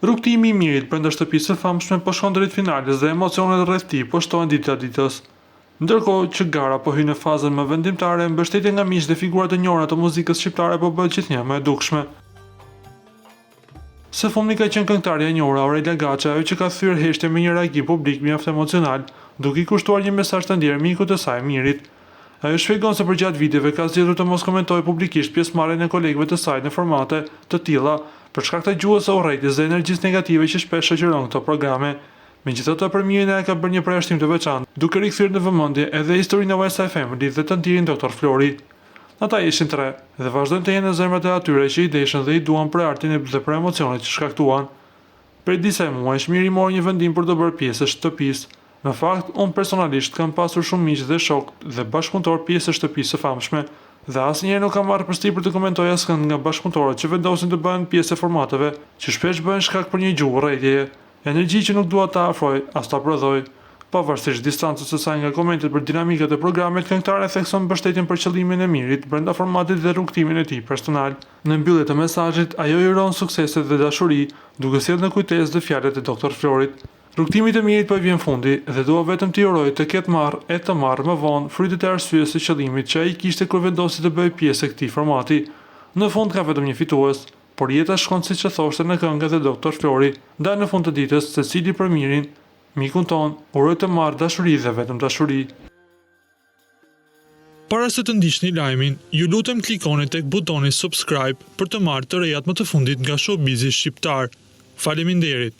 Rrugtimi i Mirit brenda shtëpisë së famshme po shkon drejt finales dhe emocionet rreth tij po shtohen ditë ditës. Ndërkohë që gara po hyn në fazën më vendimtare, mbështetje nga miq dhe figura të njohura të muzikës shqiptare po bëhet gjithnjë më e dukshme. Së fundmi ka qenë këngëtarja e njohur Aurelia Gaça, ajo që ka thyer heshtje me një reagim publik mjaft emocional, duke I kushtuar një mesazh të ndjerë mikut të saj Mirit. Ajo shpjegon se përgjatë viteve ka zgjedhur të mos komentojë publikisht pjesëmarrjen e kolegëve të saj në formate të tilla për shkak të gjuhës së urrëties dhe energjisë negative që shpesh shoqëron këto programe. Megjithatë, për Mirin ajo ka bërë një përjashtim të veçantë, duke rikthyer në vëmendje edhe historinë e West Side Family dhe të ndjerin Dr. Flori. Ata ishin tre dhe vazhdojnë të jenë në zemrat e atyre që I deshën dhe I duan për artin dhe për emocionet që shkaktuan. Prej disa muajsh Miri mori një vendim për të bërë pjesë e shtëpisë. Në fakt, unë personalisht kam pasur shumë miq dhe shokë dhe bashkëpunëtor pjesë e shtëpisë së famshme, dhe asnjëherë nuk kam marrë përshtypje të komentoj asgjë nga bashkëpunëtorët që vendosin të bëhen pjesë e formateve që shpesh bëhen shkak për një gjuhë urrëtieje, energji që nuk dua ta afroj as ta prodhoj. Pavarësisht distancës së saj nga komentet për dinamikat e programit, këngëtare thekson mbështetjen për qëllimin e Mirit brenda formatit dhe rrugtimin e tij personal. Në mbyllje të mesazhit, ajo I uron suksese dhe dashuri, duke sjellë në kujtesë dhe fjalët e Dr. Florit. Rrugtimi I Mirit po I vjen fundi dhe dua vetëm t'i uroj të ketë marrë më vonë frytet e arsyes së qëllimit që ai kishte kur vendosi të bëjë pjesë e këtij formati. Në fund ka vetëm një fitues, por jeta shkon siç e thoshte në këngën e Dr. Flori, ndaj në fund të ditës secili për Mirin, mikun ton, uroj të marrë dashuri dhe vetëm dashuri. Para se të ndiqni lajmin, ju lutem klikoni tek butoni subscribe për të marrë të rejat më të fundit nga showbizi shqiptar. Faleminderit.